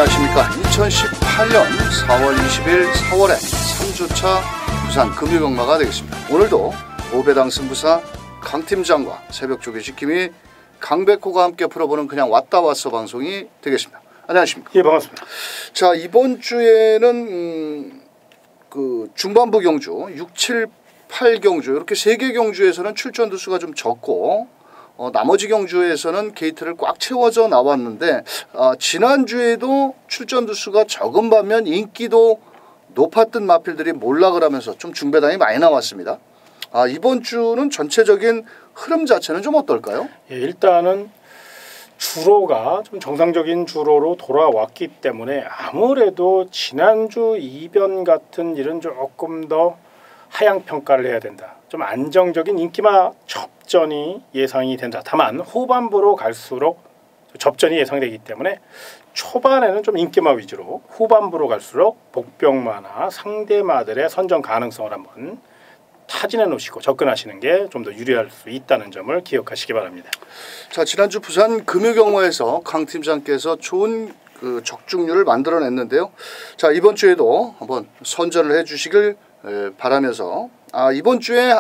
안녕하십니까. 2018년 4월 20일 4월에 3주차 부산 금유경마가 되겠습니다. 오늘도 오배당 승부사 강팀장과 새벽 조기 지킴이 강백호가 함께 풀어보는 그냥 왔다 왔어 방송이 되겠습니다. 안녕하십니까. 예, 반갑습니다. 자, 이번 주에는 그 중반부 경주 6, 7, 8 경주 이렇게 3개 경주에서는 출전 두수가 좀 적고 나머지 경주에서는 게이트를 꽉 채워져 나왔는데 지난주에도 출전 두수가 적은 반면 인기도 높았던 마필들이 몰락을 하면서 좀 중배당이 많이 나왔습니다. 이번 주는 전체적인 흐름 자체는 좀 어떨까요? 예, 일단은 주로가 좀 정상적인 주로로 돌아왔기 때문에 아무래도 지난주 이변 같은 일은 조금 더 하향 평가를 해야 된다. 좀 안정적인 인기마 접전이 예상이 된다. 다만 후반부로 갈수록 접전이 예상되기 때문에 초반에는 좀 인기마 위주로, 후반부로 갈수록 복병마나 상대마들의 선정 가능성을 한번 타진해 놓으시고 접근하시는 게 좀 더 유리할 수 있다는 점을 기억하시기 바랍니다. 자, 지난주 부산 금요경마에서 강 팀장께서 좋은 그 적중률을 만들어냈는데요. 자, 이번 주에도 한번 선전을 해주시길 바라면서 이번 주에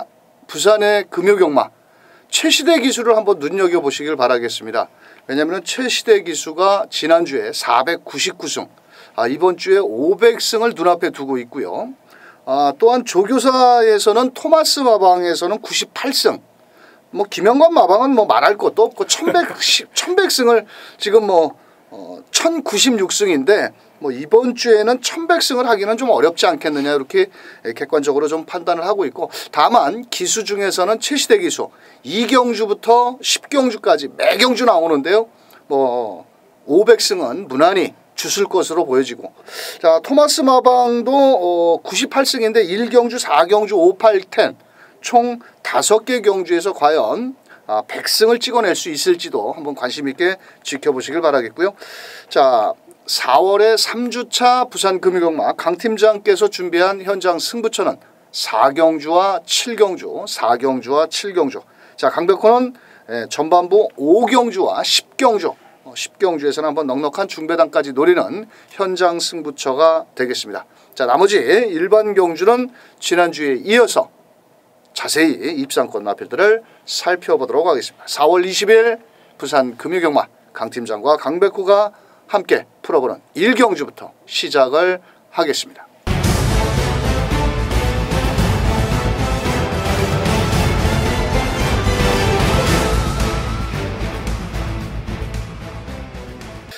부산의 금요경마 최시대 기수를 한번 눈여겨보시길 바라겠습니다. 왜냐하면 최시대 기수가 지난주에 499승, 이번 주에 500승을 눈앞에 두고 있고요. 또한 조교사에서는 토마스 마방에서는 98승, 뭐 김영관 마방은 뭐 말할 것도 없고 1100승을 지금 1096승인데 이번 주에는 1100승을 하기는 좀 어렵지 않겠느냐 이렇게 객관적으로 좀 판단을 하고 있고, 다만 기수 중에서는 최시대 기수 2경주부터 10경주까지 매 경주 나오는데요. 500승은 무난히 주술 것으로 보여지고, 자, 토마스 마방도 98승인데 1경주, 4경주, 5, 8, 10 총 5개 경주에서 과연 100승을 찍어낼 수 있을지도 한번 관심 있게 지켜보시길 바라겠고요. 자, 4월의 3주차 부산 금요경마 강 팀장께서 준비한 현장 승부처는 4경주와 7경주, 4경주와 7경주. 자, 강백호는 전반부 5경주와 10경주, 10경주에서는 한번 넉넉한 중배당까지 노리는 현장 승부처가 되겠습니다. 자, 나머지 일반 경주는 지난주에 이어서 자세히 입상권 마필들을 살펴보도록 하겠습니다. 4월 20일 부산 금요경마 강 팀장과 강백호가 함께 풀어보는 1경주부터 시작을 하겠습니다.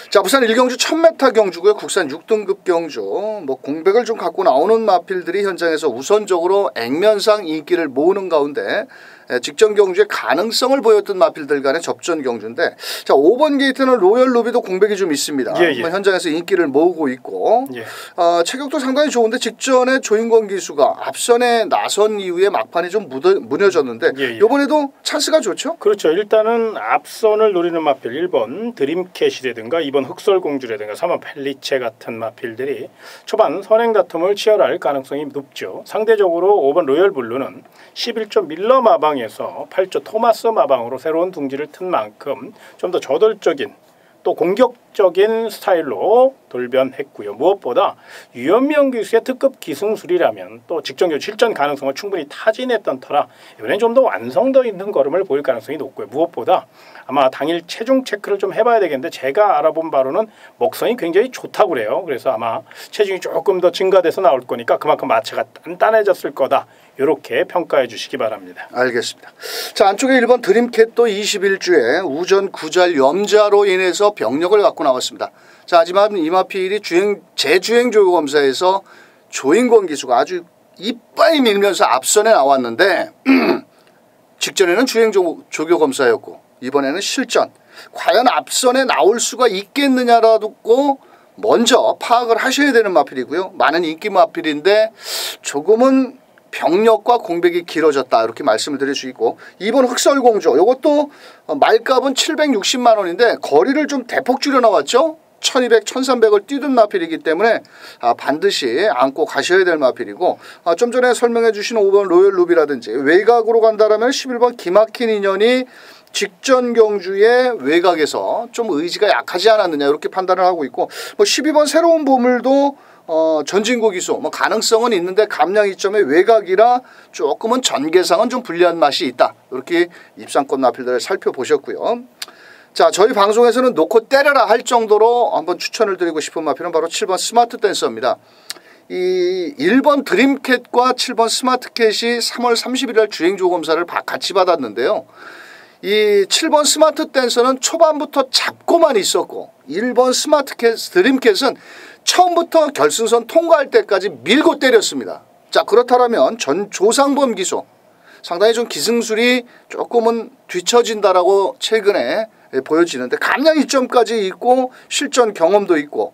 자, 부산 1경주 1000m 경주고요. 국산 6등급 경주. 공백을 좀 갖고 나오는 마필들이 현장에서 우선적으로 액면상 인기를 모으는 가운데 직전 경주에 가능성을 보였던 마필들 간의 접전 경주인데, 자, 5번 게이트는 로열 루비도 공백이 좀 있습니다. 현장에서 인기를 모으고 있고, 체격도 상당히 좋은데 직전에 조인권 기수가 앞선에 나선 이후에 막판이 좀 무너졌는데 이번에도 찬스가 좋죠? 그렇죠. 일단은 앞선을 노리는 마필 1번 드림캣이라든가 2번 흑설공주라든가 3번 펠리체 같은 마필들이 초반 선행 다툼을 치열할 가능성이 높죠. 상대적으로 5번 로열블루는 11조 밀러 마방에서 8조 토마스 마방으로 새로운 둥지를 튼 만큼 좀 더 저돌적인 또 공격적인 스타일로 돌변했고요. 무엇보다 유현명 기수의 특급 기승술이라면 또 직전교 실전 가능성을 충분히 타진했던 터라 이번엔 좀 더 완성도 있는 걸음을 보일 가능성이 높고요. 무엇보다 아마 당일 체중 체크를 좀 해봐야 되겠는데 제가 알아본 바로는 먹성이 굉장히 좋다고 그래요. 그래서 아마 체중이 조금 더 증가돼서 나올 거니까 그만큼 마체가 단단해졌을 거다. 이렇게 평가해 주시기 바랍니다. 알겠습니다. 자, 안쪽에 1번 드림캣도 21주에 우전 구잘 염자로 인해서 병력을 갖고 나왔습니다. 자, 하지만 이마필이 재주행 조교검사에서 조인권 기수가 아주 이빠이 밀면서 앞선에 나왔는데 직전에는 주행 조교검사였고 이번에는 실전. 과연 앞선에 나올 수가 있겠느냐라고 먼저 파악을 하셔야 되는 마필이고요. 많은 인기 마필인데 조금은 병력과 공백이 길어졌다 이렇게 말씀을 드릴 수 있고, 2번 흑설공주 이것도 말값은 760만 원인데 거리를 좀 대폭 줄여 나왔죠. 1200, 1300을 뛰던 마필이기 때문에 반드시 안고 가셔야 될 마필이고, 좀 전에 설명해 주신 5번 로열 루비라든지 외곽으로 간다라면 11번 기막힌 인연이 직전 경주의 외곽에서 좀 의지가 약하지 않았느냐 이렇게 판단을 하고 있고, 뭐 12번 새로운 보물도 전진고 기수 뭐 가능성은 있는데 감량 이점의 외곽이라 조금은 전개상은 좀 불리한 맛이 있다. 이렇게 입상권 마필들을 살펴보셨고요. 자, 저희 방송에서는 놓고 때려라 할 정도로 한번 추천을 드리고 싶은 마필은 바로 7번 스마트 댄서입니다. 이 1번 드림캣과 7번 스마트캣이 3월 31일 주행조 검사를 같이 받았는데요. 이 7번 스마트 댄서는 초반부터 잡고만 있었고 1번 스마트캣 드림캣은 처음부터 결승선 통과할 때까지 밀고 때렸습니다. 자, 그렇다면 전 조상범 기수 상당히 좀 기승술이 조금은 뒤처진다라고 최근에 보여지는데 감량 이점까지 있고 실전 경험도 있고,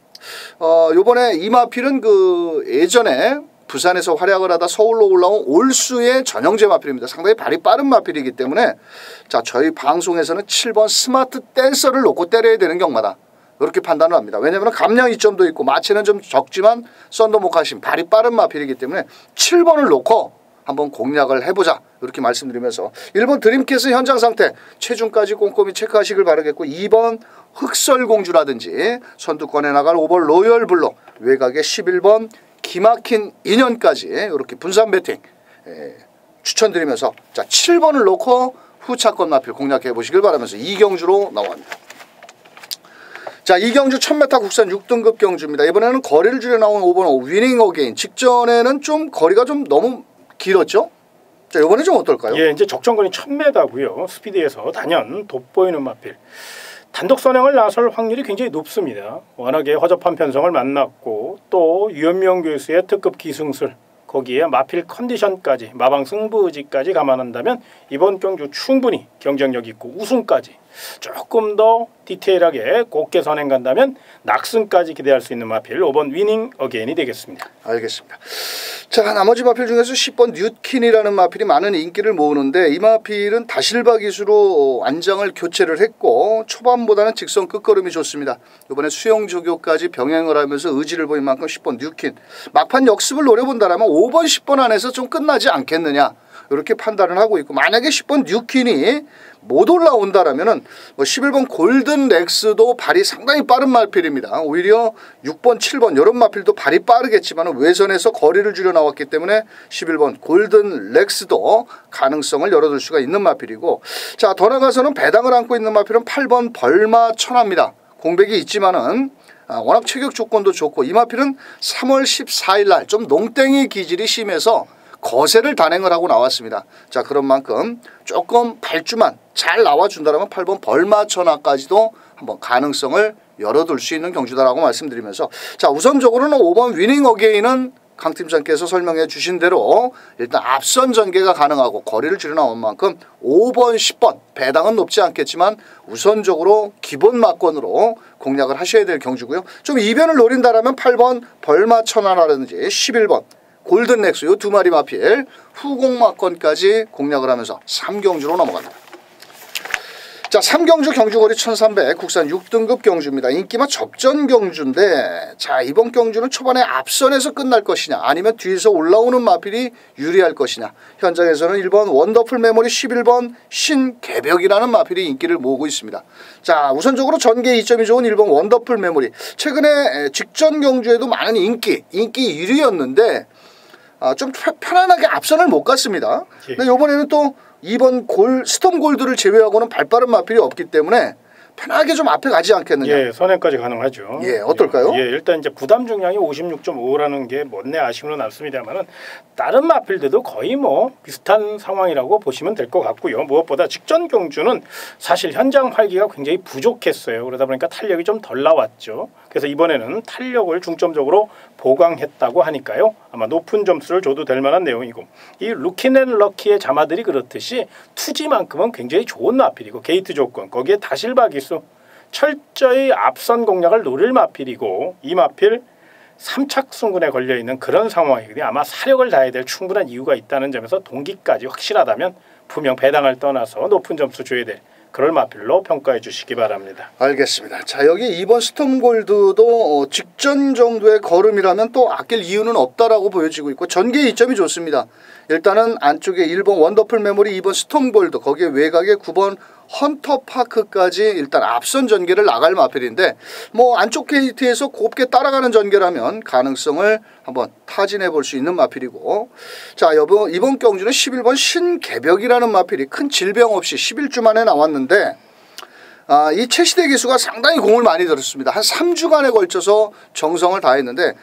요번에 이마필은 그 예전에 부산에서 활약을 하다 서울로 올라온 올수의 전형제 마필입니다. 상당히 발이 빠른 마필이기 때문에 자, 저희 방송에서는 7번 스마트 댄서를 놓고 때려야 되는 경마다 이렇게 판단을 합니다. 왜냐하면 감량 이점도 있고 마체는 좀 적지만 썬더목하신 발이 빠른 마필이기 때문에 7번을 놓고 한번 공략을 해보자 이렇게 말씀드리면서 1번 드림캐스 현장 상태 체중까지 꼼꼼히 체크하시길 바라겠고, 2번 흑설공주라든지 선두권에 나갈 5번 로열블록 외곽에 11번 기막힌 인연까지 이렇게 분산 배팅 추천드리면서 자, 7번을 놓고 후차권 마필 공략해 보시길 바라면서 이경주로 나옵니다. 자, 이경주 1000m 국산 6등급 경주입니다. 이번에는 거리를 줄여 나온 5번 위닝 어게인. 직전에는 좀 거리가 좀 너무 길었죠? 자, 이번에 좀 어떨까요? 예, 이제 적정거리 1000m고요. 스피드에서 단연 돋보이는 마필. 단독 선행을 나설 확률이 굉장히 높습니다. 워낙에 허접한 편성을 만났고 또 유현명 교수의 특급 기승술, 거기에 마필 컨디션까지 마방 승부의지까지 감안한다면 이번 경주 충분히 경쟁력 있고 우승까지 조금 더 디테일하게 곱게 선행 간다면 낙승까지 기대할 수 있는 마필 5번 위닝 어게인이 되겠습니다. 알겠습니다. 자, 나머지 마필 중에서 10번 뉴킨이라는 마필이 많은 인기를 모으는데 이 마필은 다실바 기수로 안장을 교체를 했고 초반보다는 직선 끝걸음이 좋습니다. 이번에 수영 조교까지 병행을 하면서 의지를 보인 만큼 10번 뉴킨 막판 역습을 노려본다면 5번 10번 안에서 좀 끝나지 않겠느냐 이렇게 판단을 하고 있고, 만약에 10번 뉴킨이 못 올라온다라면은 뭐 11번 골든 렉스도 발이 상당히 빠른 마필입니다. 오히려 6번, 7번 이런 마필도 발이 빠르겠지만 외선에서 거리를 줄여 나왔기 때문에 11번 골든 렉스도 가능성을 열어둘 수가 있는 마필이고, 자, 더 나가서는 배당을 안고 있는 마필은 8번 벌마 천하입니다. 공백이 있지만은 워낙 체격 조건도 좋고 이 마필은 3월 14일 날 좀 농땡이 기질이 심해서 거세를 단행을 하고 나왔습니다. 자, 그런 만큼 조금 발주만 잘 나와준다면 8번 벌마천하까지도 한번 가능성을 열어둘 수 있는 경주다라고 말씀드리면서, 자, 우선적으로는 5번 위닝 어게인은 강 팀장께서 설명해 주신 대로 일단 앞선 전개가 가능하고 거리를 줄여 나온 만큼 5번, 10번 배당은 높지 않겠지만 우선적으로 기본 막권으로 공략을 하셔야 될 경주고요. 좀 이변을 노린다라면 8번 벌마천하라든지 11번 골든 렉스 이 두 마리 마필 후공마권까지 공략을 하면서 3경주로 넘어갑니다. 자, 3경주 경주거리 1300 국산 6등급 경주입니다. 인기만 접전 경주인데, 자, 이번 경주는 초반에 앞선에서 끝날 것이냐 아니면 뒤에서 올라오는 마필이 유리할 것이냐. 현장에서는 1번 원더풀 메모리 11번 신개벽이라는 마필이 인기를 모으고 있습니다. 자, 우선적으로 전개 이점이 좋은 1번 원더풀 메모리 최근에 직전 경주에도 많은 인기 1위였는데 좀 편안하게 앞선을 못 갔습니다. 근데 이번에는 또 2번 스톰 골드를 제외하고는 발빠른 마필이 없기 때문에 편하게 좀 앞에 가지 않겠느냐. 예, 선행까지 가능하죠. 예, 어떨까요? 예, 일단 이제 부담 중량이 56.5라는 게 못내 아쉬움은 남습니다만은 다른 마필들도 거의 뭐 비슷한 상황이라고 보시면 될 것 같고요. 무엇보다 직전 경주는 사실 현장 활기가 굉장히 부족했어요. 그러다 보니까 탄력이 좀 덜 나왔죠. 그래서 이번에는 탄력을 중점적으로 보강했다고 하니까요. 아마 높은 점수를 줘도 될 만한 내용이고, 이 루키앤럭키의 자마들이 그렇듯이 투지만큼은 굉장히 좋은 마필이고 게이트 조건 거기에 다실바 기수 철저히 앞선 공략을 노릴 마필이고, 이 마필 3착 승군에 걸려있는 그런 상황이거든요. 아마 사력을 다해야 될 충분한 이유가 있다는 점에서 동기까지 확실하다면 분명 배당을 떠나서 높은 점수 줘야 될 그럴 마필로 평가해 주시기 바랍니다. 알겠습니다. 자, 여기 2번 스톰골드도 직전 정도의 걸음이라면 또 아낄 이유는 없다라고 보여지고 있고 전개 이점이 좋습니다. 일단은 안쪽에 1번 원더풀 메모리, 2번 스톰골드, 거기에 외곽에 9번 헌터파크까지 일단 앞선 전개를 나갈 마필인데 뭐 안쪽 게이트에서 곱게 따라가는 전개라면 가능성을 한번 타진해 볼 수 있는 마필이고, 자, 이번 경주는 11번 신개벽이라는 마필이 큰 질병 없이 11주 만에 나왔는데 이 최시대 기수가 상당히 공을 많이 들었습니다. 한 3주간에 걸쳐서 정성을 다했는데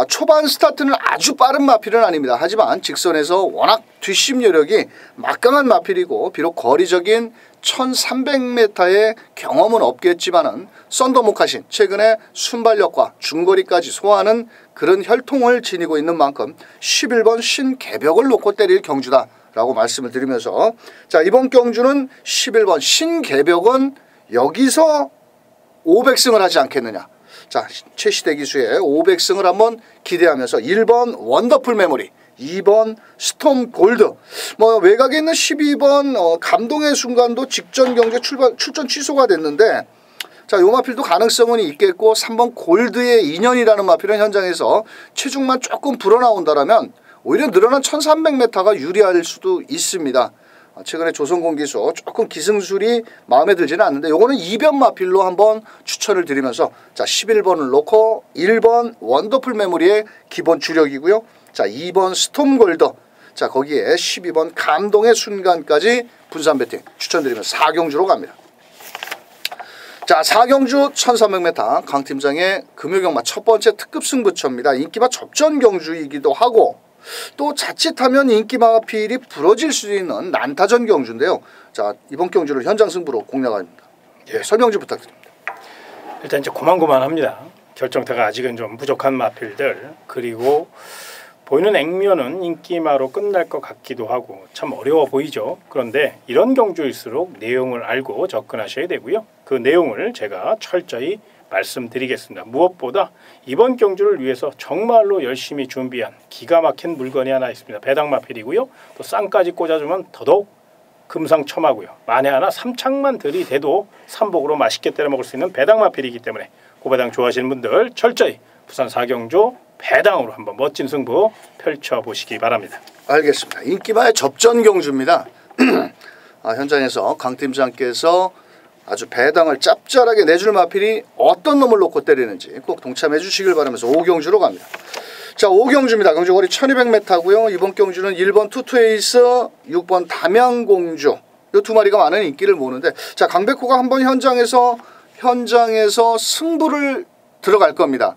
초반 스타트는 아주 빠른 마필은 아닙니다. 하지만 직선에서 워낙 뒷심 여력이 막강한 마필이고 비록 거리적인 1300m의 경험은 없겠지만은 썬더모카신 최근에 순발력과 중거리까지 소화하는 그런 혈통을 지니고 있는 만큼 11번 신개벽을 놓고 때릴 경주다 라고 말씀을 드리면서, 자, 이번 경주는 11번 신개벽은 여기서 500승을 하지 않겠느냐. 자, 최시대 기수의 500승을 한번 기대하면서 1번 원더풀 메모리, 2번 스톰 골드, 뭐 외곽에 있는 12번 감동의 순간도 직전 경제 출전 취소가 됐는데, 자, 요 마필도 가능성은 있겠고 3번 골드의 인연이라는 마필은 현장에서 체중만 조금 불어나온다라면 오히려 늘어난 1300m가 유리할 수도 있습니다. 최근에 조선공기수 조금 기승술이 마음에 들지는 않는데 요거는 이변 마필로 한번 추천을 드리면서, 자, 11번을 놓고 1번 원더풀 메모리의 기본 주력이고요. 자, 2번 스톰골드, 자, 거기에 12번 감동의 순간까지 분산 배팅 추천드리면서 4경주로 갑니다. 자, 4경주 1300m 강 팀장의 금요경마 첫 번째 특급 승부처입니다. 인기마 접전 경주이기도 하고 또 자칫하면 인기 마필이 부러질 수 있는 난타전 경주인데요. 자, 이번 경주를 현장 승부로 공략합니다. 예, 설명 좀 부탁드립니다. 일단 이제 고만고만합니다. 결정타가 아직은 좀 부족한 마필들, 그리고 보이는 액면은 인기마로 끝날 것 같기도 하고 참 어려워 보이죠. 그런데 이런 경주일수록 내용을 알고 접근하셔야 되고요. 그 내용을 제가 철저히 말씀드리겠습니다. 무엇보다 이번 경주를 위해서 정말로 열심히 준비한 기가 막힌 물건이 하나 있습니다. 배당마필이고요. 또 쌍까지 꽂아주면 더더욱 금상첨화고요. 만에 하나 삼창만 들이대도 삼복으로 맛있게 때려 먹을 수 있는 배당마필이기 때문에 고배당 좋아하시는 분들 철저히 부산 4경주 배당으로 한번 멋진 승부 펼쳐보시기 바랍니다. 알겠습니다. 인기마의 접전 경주입니다. 현장에서 강 팀장께서 아주 배당을 짭짤하게 내줄 마필이 어떤 놈을 놓고 때리는지 꼭 동참해 주시길 바라면서 5경주로 갑니다. 자, 5경주입니다. 경주 거리 1200m고요. 이번 경주는 1번 투투에이스, 6번 담양공주, 이 두 마리가 많은 인기를 모으는데, 자, 강백호가 한번 현장에서 승부를 들어갈 겁니다.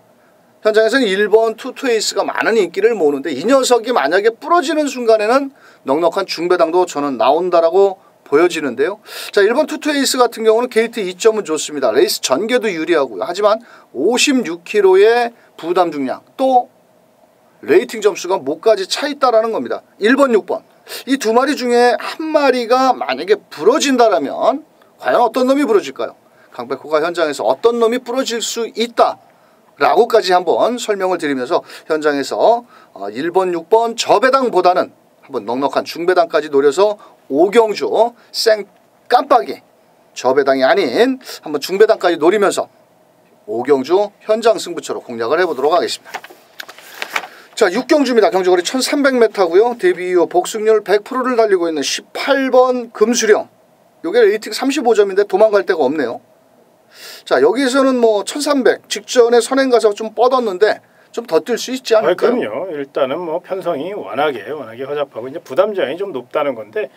현장에서는 1번 투투에이스가 많은 인기를 모으는데 이 녀석이 만약에 부러지는 순간에는 넉넉한 중배당도 저는 나온다라고 보여지는데요. 자, 1번 투투에이스 같은 경우는 게이트 2점은 좋습니다. 레이스 전개도 유리하고요. 하지만 56kg의 부담 중량, 또 레이팅 점수가 목까지 차 있다라는 겁니다. 1번, 6번. 이 두 마리 중에 한 마리가 만약에 부러진다라면 과연 어떤 놈이 부러질까요? 강백호가 현장에서 어떤 놈이 부러질 수 있다 라고까지 한번 설명을 드리면서 현장에서 1번, 6번 저배당보다는 한번 넉넉한 중배당까지 노려서 5경주 생 깜빡이 저배당이 아닌 한번 중배당까지 노리면서 5경주 현장 승부처로 공략을 해보도록 하겠습니다. 자, 6경주입니다. 경주거리 1300m고요. 데뷔 이후 복승률 100%를 달리고 있는 18번 금수령. 요게 레이팅 35점인데 도망갈 데가 없네요. 자, 여기서는 뭐 1300 직전에 선행 가서 좀 뻗었는데 좀 더 뛸 수 있지 않을까요? 그럼요. 일단은 뭐 편성이 워낙에 허접하고 이제 부담점이 좀 높다는 건데,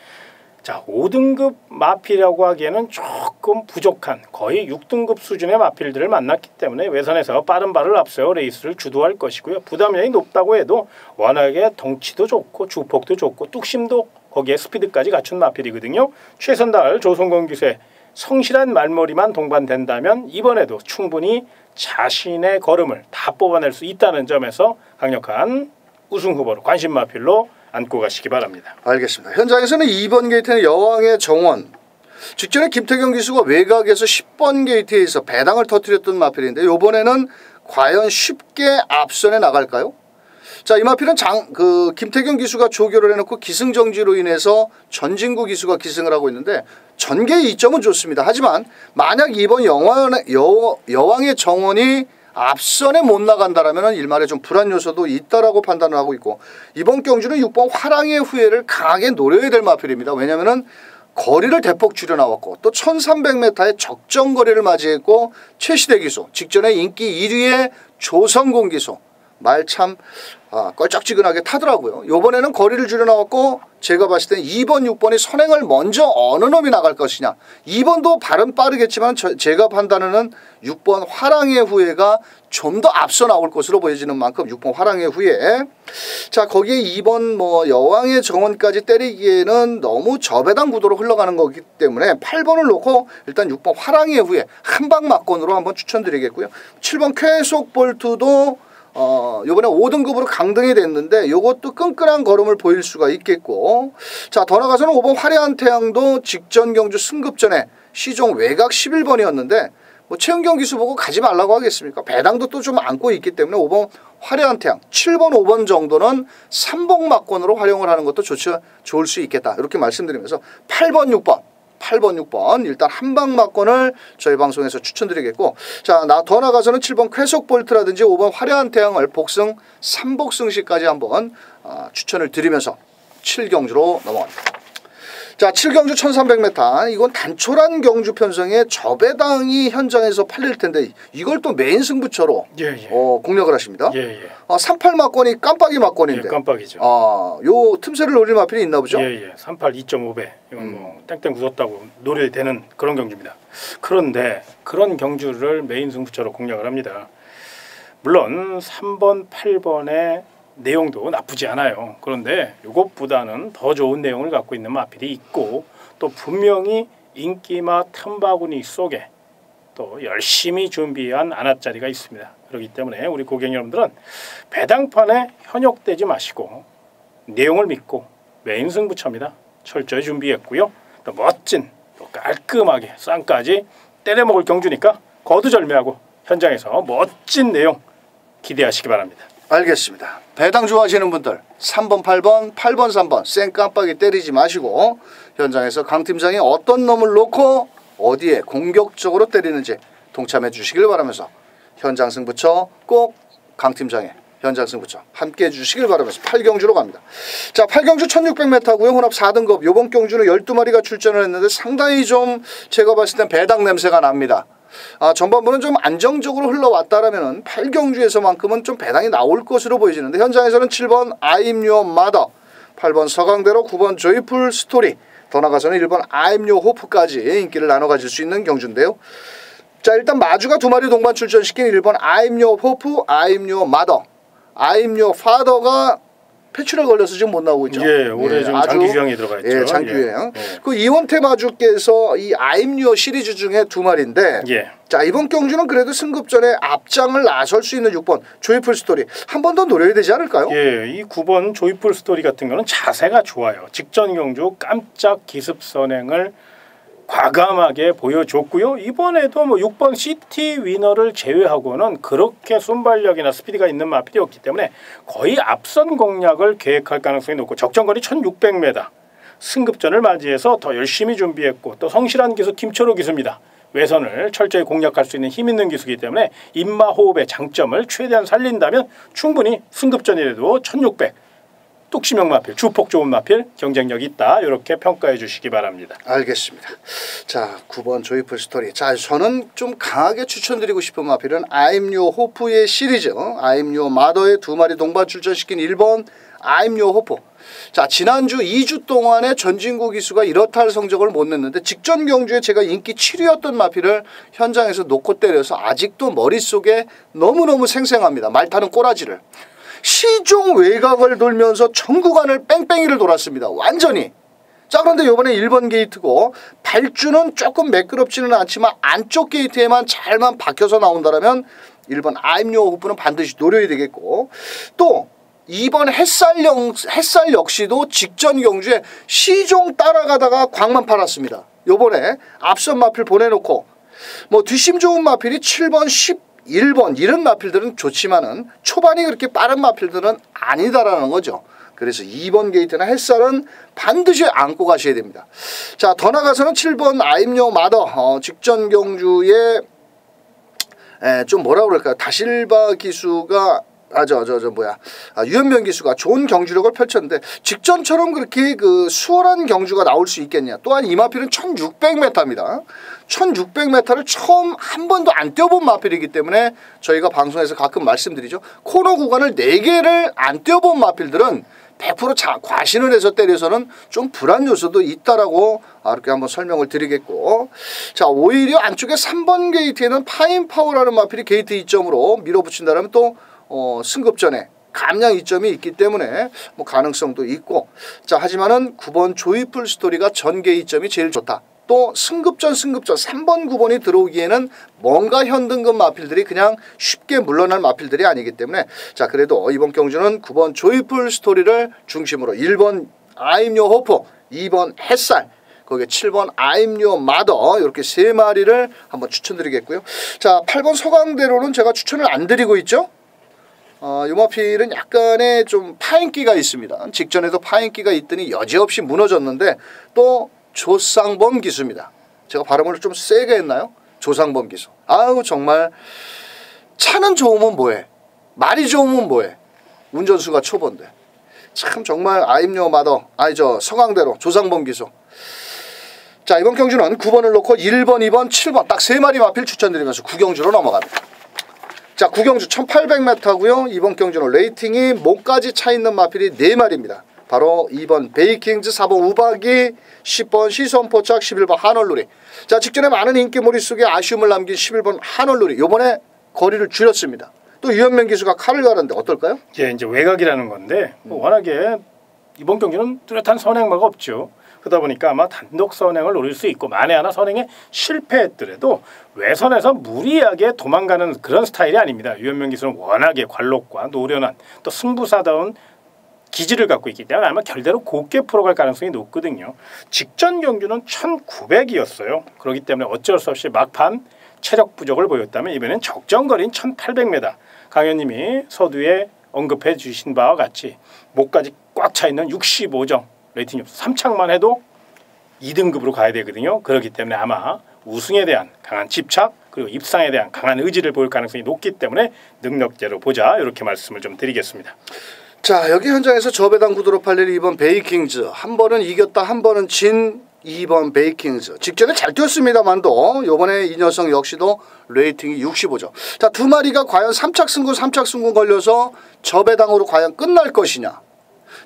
자, 5등급 마필이라고 하기에는 조금 부족한 거의 6등급 수준의 마필들을 만났기 때문에 외선에서 빠른 발을 앞세워 레이스를 주도할 것이고요. 부담량이 높다고 해도 워낙에 덩치도 좋고 주폭도 좋고 뚝심도 거기에 스피드까지 갖춘 마필이거든요. 최선달 조선공기수의 성실한 말머리만 동반된다면 이번에도 충분히 자신의 걸음을 다 뽑아낼 수 있다는 점에서 강력한 우승 후보로 관심 마필로 안고 가시기 바랍니다. 알겠습니다. 현장에서는 2번 게이트는 여왕의 정원. 직전에 김태경 기수가 외곽에서 10번 게이트에서 배당을 터뜨렸던 마필인데 이번에는 과연 쉽게 앞선에 나갈까요? 자, 이 마필은 김태경 기수가 조교를 해놓고 기승정지로 인해서 전진구 기수가 기승을 하고 있는데 전개의 이점은 좋습니다. 하지만 만약 이번 여왕의 정원이 앞선에 못 나간다라면 일말의 좀 불안 요소도 있다라고 판단을 하고 있고, 이번 경주는 6번 화랑의 후예를 강하게 노려야 될 마필입니다. 왜냐하면은 거리를 대폭 줄여 나왔고 또 1300m의 적정 거리를 맞이했고, 최시대 기수 직전에 인기 1위의 조성공 기수 말 참 껄쩍지근하게 타더라고요. 이번에는 거리를 줄여 나왔고, 제가 봤을 때 2번 6번이 선행을 먼저 어느 놈이 나갈 것이냐. 2번도 발은 빠르겠지만 제가 판단하는 6번 화랑의 후예가 좀 더 앞서 나올 것으로 보여지는 만큼 6번 화랑의 후예. 자, 거기에 2번 여왕의 정원까지 때리기에는 너무 저배당 구도로 흘러가는 거기 때문에 8번을 놓고 일단 6번 화랑의 후예 한방 막건으로 한번 추천드리겠고요. 7번 쾌속 볼트도 요번에 5등급으로 강등이 됐는데 요것도 끈끈한 걸음을 보일 수가 있겠고, 자, 더 나가서는 5번 화려한 태양도 직전 경주 승급전에 시종 외곽 11번이었는데 뭐 최은경 기수 보고 가지 말라고 하겠습니까? 배당도 또 좀 안고 있기 때문에 5번 화려한 태양 7번 5번 정도는 3복 막건으로 활용을 하는 것도 좋을 수 있겠다, 이렇게 말씀드리면서 8번 6번 일단 한방 막건을 저희 방송에서 추천드리겠고, 자, 더 나가서는 7번 쾌속 볼트라든지 5번 화려한 태양을 복승 3복승시까지 한번 추천을 드리면서 7경주로 넘어갑니다. 자, 7경주 1300m 이건 단촐한 경주 편성에 저배당이 현장에서 팔릴 텐데 이걸 또 메인 승부처로 공략을 하십니다. 38 막건이 깜빡이 막건인데. 깜빡이죠. 요 틈새를 노릴 마필이 있나 보죠? 38 2.5배. 이건 뭐 땡땡 굳었다고 노려야 되는 그런 경주입니다. 그런데 그런 경주를 메인 승부처로 공략을 합니다. 물론 3번 8번의 내용도 나쁘지 않아요. 그런데 이것보다는 더 좋은 내용을 갖고 있는 마필이 있고, 또 분명히 인기마 틈바구니 속에 또 열심히 준비한 안아짜리가 있습니다. 그렇기 때문에 우리 고객 여러분들은 배당판에 현혹되지 마시고 내용을 믿고 메인 승부처입니다. 철저히 준비했고요. 또 멋진, 또 깔끔하게 쌍까지 때려먹을 경주니까 거두절미하고 현장에서 멋진 내용 기대하시기 바랍니다. 알겠습니다. 배당 좋아하시는 분들 3번 8번 8번 3번 쌩 깜빡이 때리지 마시고 현장에서 강 팀장이 어떤 놈을 놓고 어디에 공격적으로 때리는지 동참해 주시길 바라면서 현장 승부처 꼭 강 팀장의 현장 승부처 함께 해주시길 바라면서 8경주로 갑니다. 자, 8경주 1600m고요. 혼합 4등급. 요번 경주는 12마리가 출전을 했는데 상당히 좀 제가 봤을 땐 배당 냄새가 납니다. 전반부는 좀 안정적으로 흘러왔다라면 8경주에서만큼은 좀 배당이 나올 것으로 보여지는데 현장에서는 7번 I'm Your Mother, 8번 서강대로, 9번 조이풀 스토리, 더 나가서는 1번 I'm Your Hope까지 인기를 나눠 가질 수 있는 경주인데요. 자, 일단 마주가 2마리 동반 출전시킨 1번 I'm Your Hope, I'm Your Mother, I'm Your Father가 폐출에 걸려서 지금 못 나오고 있죠. 올해 좀 장기 유형에 들어가 있죠. 장기 유형. 그 이원태 마주께서 이 I'm Your 시리즈 중에 2마리인데, 자, 이번 경주는 그래도 승급전에 앞장을 나설 수 있는 6번 조이풀 스토리 한 번 더 노려야 되지 않을까요? 이 9번 조이풀 스토리 같은 거는 자세가 좋아요. 직전 경주 깜짝 기습 선행을 과감하게 보여줬고요. 이번에도 뭐 6번 시티 위너를 제외하고는 그렇게 순발력이나 스피드가 있는 마필이었기 때문에 거의 앞선 공략을 계획할 가능성이 높고, 적정거리 1600m 승급전을 맞이해서 더 열심히 준비했고, 또 성실한 기수 김철호 기수입니다. 외선을 철저히 공략할 수 있는 힘 있는 기수이기 때문에 입마 호흡의 장점을 최대한 살린다면 충분히 승급전이라도 1600 뚝심형 마필, 주폭 좋은 마필, 경쟁력 있다, 이렇게 평가해 주시기 바랍니다. 알겠습니다. 자, 9번 조이풀 스토리. 자, 저는 좀 강하게 추천드리고 싶은 마필은 I'm Your Hope의 시리즈, I'm Your Mother의 2마리 동반 출전시킨 1번 I'm Your Hope. 자, 지난주 2주 동안에 전진구 기수가 이렇다 할 성적을 못 냈는데 직전 경주에 제가 인기 7위였던 마필을 현장에서 놓고 때려서 아직도 머릿속에 너무너무 생생합니다. 말 타는 꼬라지를. 시종 외곽을 돌면서 전 구간을 뺑뺑이를 돌았습니다. 완전히. 자, 그런데 이번에 1번 게이트고 발주는 조금 매끄럽지는 않지만 안쪽 게이트에만 잘만 박혀서 나온다면 1번 I'm Your Hope는 반드시 노려야 되겠고, 또 2번 햇살 역시도 직전 경주에 시종 따라가다가 광만 팔았습니다. 요번에 앞선 마필 보내놓고 뭐 뒷심 좋은 마필이 7번 1번 이런 마필들은 좋지만은 초반이 그렇게 빠른 마필들은 아니다라는 거죠. 그래서 2번 게이트나 햇살은 반드시 안고 가셔야 됩니다. 자, 더 나가서는 7번 아임요 마더 직전 경주에 좀 뭐라 그럴까요? 다실바 기수가 유현명 기수가 좋은 경주력을 펼쳤는데 직전처럼 그렇게 그 수월한 경주가 나올 수 있겠냐. 또한 이 마필은 1600m입니다. 1600m를 처음 한 번도 안 뛰어본 마필이기 때문에 저희가 방송에서 가끔 말씀드리죠. 코너 구간을 4개를 안 뛰어본 마필들은 100% 과신을 해서 때려서는 좀 불안 요소도 있다라고 이렇게 한번 설명을 드리겠고, 자, 오히려 안쪽에 3번 게이트에는 파인파워라는 마필이 게이트 2점으로 밀어붙인다면 또 승급전에 감량 이점이 있기 때문에 뭐 가능성도 있고, 자, 하지만은 9번 조이풀 스토리가 전개 이점이 제일 좋다. 또 승급전 3번 9번이 들어오기에는 뭔가 현등급 마필들이 그냥 쉽게 물러날 마필들이 아니기 때문에, 자, 그래도 이번 경주는 9번 조이풀 스토리를 중심으로 1번 아임요 호프, 2번 햇살, 거기에 7번 아임요 마더, 이렇게 3마리를 한번 추천드리겠고요. 자, 8번 서강대로는 제가 추천을 안 드리고 있죠. 이 마필은 약간의 좀 파인기가 있습니다. 직전에도 파인기가 있더니 여지없이 무너졌는데 또 조상범 기수입니다. 제가 발음을 좀 세게 했나요? 조상범 기수. 아우, 정말 차는 좋으면 뭐해, 말이 좋으면 뭐해. 운전수가 초보인데 참 정말 아임요 마더, 서강대로 조상범 기수. 자, 이번 경주는 9번을 놓고 1번, 2번, 7번 딱 3마리 마필 추천드리면서 구경주로 넘어갑니다. 자, 구경주 1800m고요. 이번 경주는 레이팅이 목까지 차 있는 마필이 4마리입니다. 바로 2번 베이킹즈, 4번 우박이, 10번 시선포착, 11번 한올누리. 자, 직전에 많은 인기몰이 속에 아쉬움을 남긴 11번 한올누리. 요번에 거리를 줄였습니다. 또 유현명 기수가 칼을 갈았는데 어떨까요? 예, 이제 외곽이라는 건데 워낙에 이번 경기는 뚜렷한 선행마가 없죠. 그러다 보니까 아마 단독 선행을 노릴 수 있고, 만에 하나 선행에 실패했더라도 외선에서 무리하게 도망가는 그런 스타일이 아닙니다. 유현명 기수는 워낙에 관록과 노련한 또 승부사다운 기질을 갖고 있기 때문에 아마 결대로 곱게 풀어갈 가능성이 높거든요. 직전 경주는 1900이었어요. 그렇기 때문에 어쩔 수 없이 막판 체력 부족을 보였다면 이번엔 적정거리인 1800m, 강현님이 서두에 언급해 주신 바와 같이 목까지 꽉 차 있는 65점 레이팅이 없어 3착만 해도 2등급으로 가야 되거든요. 그렇기 때문에 아마 우승에 대한 강한 집착, 그리고 입상에 대한 강한 의지를 보일 가능성이 높기 때문에 능력제로 보자, 이렇게 말씀을 좀 드리겠습니다. 자, 여기 현장에서 저배당 구도로 팔릴 2번 베이킹즈, 한 번은 이겼다 한 번은 진 2번 베이킹즈. 직전에 잘 뛰었습니다만도 요번에 이 녀석 역시도 레이팅이 65죠. 자, 2마리가 과연 3착 승군 걸려서 저배당으로 과연 끝날 것이냐.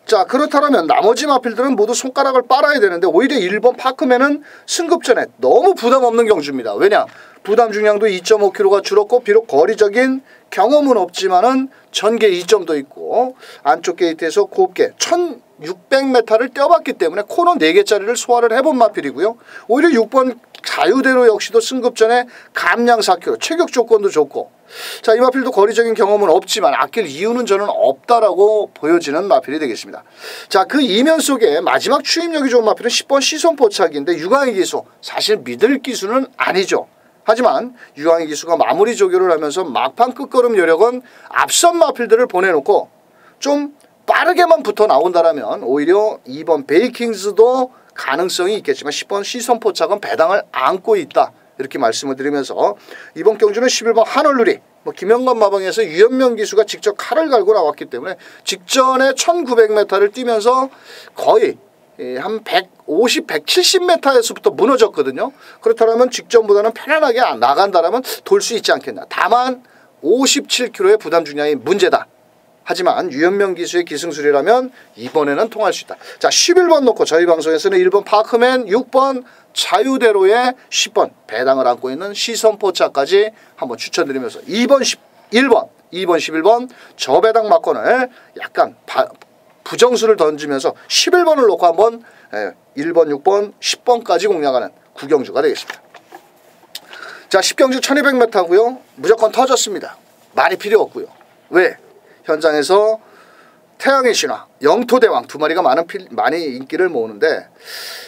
자, 그렇다면 나머지 마필들은 모두 손가락을 빨아야 되는데 오히려 1번 파크맨은 승급전에 너무 부담 없는 경주입니다. 왜냐? 부담 중량도 2.5kg가 줄었고, 비록 거리적인 경험은 없지만은 전개 2점도 있고, 안쪽 게이트에서 곱게 1600m를 뛰어봤기 때문에 코너 4개짜리를 소화를 해본 마필이고요. 오히려 6번 자유대로 역시도 승급전에 감량 4kg, 체격 조건도 좋고, 자, 이 마필도 거리적인 경험은 없지만 아낄 이유는 저는 없다라고 보여지는 마필이 되겠습니다. 자, 그 이면 속에 마지막 추임력이 좋은 마필은 10번 시선포착인데 유광희 기수, 사실 믿을 기수는 아니죠. 하지만 유광희 기수가 마무리 조교를 하면서 막판 끝걸음 여력은 앞선 마필들을 보내놓고 좀 빠르게만 붙어 나온다라면 오히려 2번 베이킹즈도 가능성이 있겠지만 10번 시선포착은 배당을 안고 있다, 이렇게 말씀을 드리면서 이번 경주는 11번 한올누리, 김영관 마방에서 유현명 기수가 직접 칼을 갈고 나왔기 때문에 직전에 1900m를 뛰면서 거의 한 150, 170m에서부터 무너졌거든요. 그렇다면 직전보다는 편안하게 나간다라면 돌 수 있지 않겠나. 다만 57kg의 부담 중량이 문제다. 하지만 유현명 기수의 기승술이라면 이번에는 통할 수 있다. 자, 11번 놓고 저희 방송에서는 1번 파크맨, 6번 자유대로에 10번 배당을 안고 있는 시선포차까지 한번 추천드리면서 2번 11번 저배당 막권을 약간 부정수를 던지면서 11번을 놓고 한번 1번, 6번, 10번까지 공략하는 구경주가 되겠습니다. 자, 10경주 1200m고요. 무조건 터졌습니다. 말이 필요 없고요. 왜? 현장에서 태양의 신화, 영토대왕 2마리가 많이 인기를 모으는데,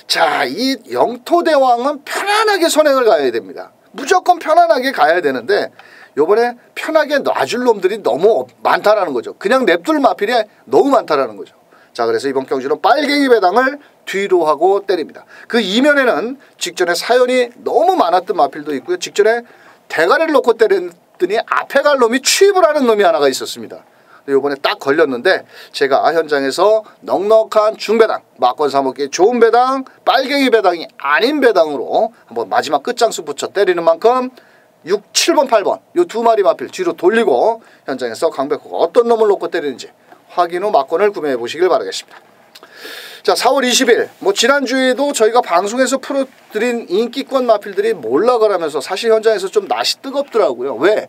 자, 이 영토대왕은 편안하게 선행을 가야 됩니다. 무조건 편안하게 가야 되는데 요번에 편하게 놔줄 놈들이 너무 많다라는 거죠. 그냥 냅둘 마필이 너무 많다라는 거죠. 자, 그래서 이번 경주는 빨갱이 배당을 뒤로 하고 때립니다. 그 이면에는 직전에 사연이 너무 많았던 마필도 있고요. 직전에 대가리를 놓고 때렸더니 앞에 갈 놈이 취입을 하는 놈이 하나가 있었습니다. 이번에 딱 걸렸는데 제가 현장에서 넉넉한 중배당, 막권 사먹기 좋은 배당, 빨갱이 배당이 아닌 배당으로 한번 마지막 끝장수 붙여 때리는 만큼 6, 7번, 8번 이 두 마리 마필 뒤로 돌리고 현장에서 강백호가 어떤 놈을 놓고 때리는지 확인 후 막권을 구매해 보시길 바라겠습니다. 자, 4월 20일 지난주에도 저희가 방송에서 풀어드린 인기권 마필들이 몰락을 하면서 사실 현장에서 좀 낯이 뜨겁더라고요. 왜?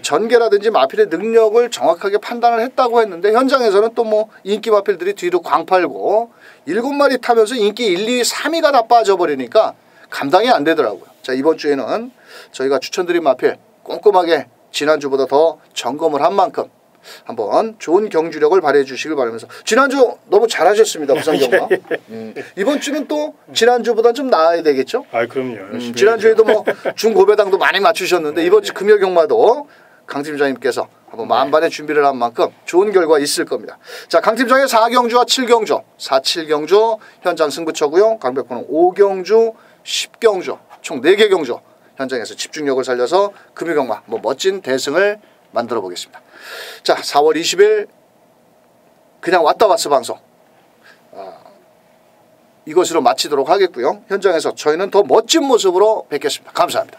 전개라든지 마필의 능력을 정확하게 판단을 했다고 했는데 현장에서는 또 인기 마필들이 뒤로 광팔고 7마리 타면서 인기 1, 2, 3위가 다 빠져버리니까 감당이 안 되더라고요. 자, 이번 주에는 저희가 추천드린 마필 꼼꼼하게 지난주보다 더 점검을 한 만큼 한번 좋은 경주력을 발휘해 주시길 바라면서 지난주 너무 잘하셨습니다. 부산 경마. 이번 주는 또 지난주보다 좀 나아야 되겠죠? 아, 그럼요. 지난주에도 중고배당도 많이 맞추셨는데 이번 주 금요 경마도 강 팀장님께서 한번 만반의 준비를 한 만큼 좋은 결과 있을 겁니다. 자, 강 팀장의 4경주와 7경주, 4, 7경주 현장 승부처고요. 강백호는 5경주, 10경주 총 4개 경주 현장에서 집중력을 살려서 금요 경마 멋진 대승을 만들어 보겠습니다. 자, 4월 20일 그냥 왔다 왔어 방송 이것으로 마치도록 하겠고요. 현장에서 저희는 더 멋진 모습으로 뵙겠습니다. 감사합니다.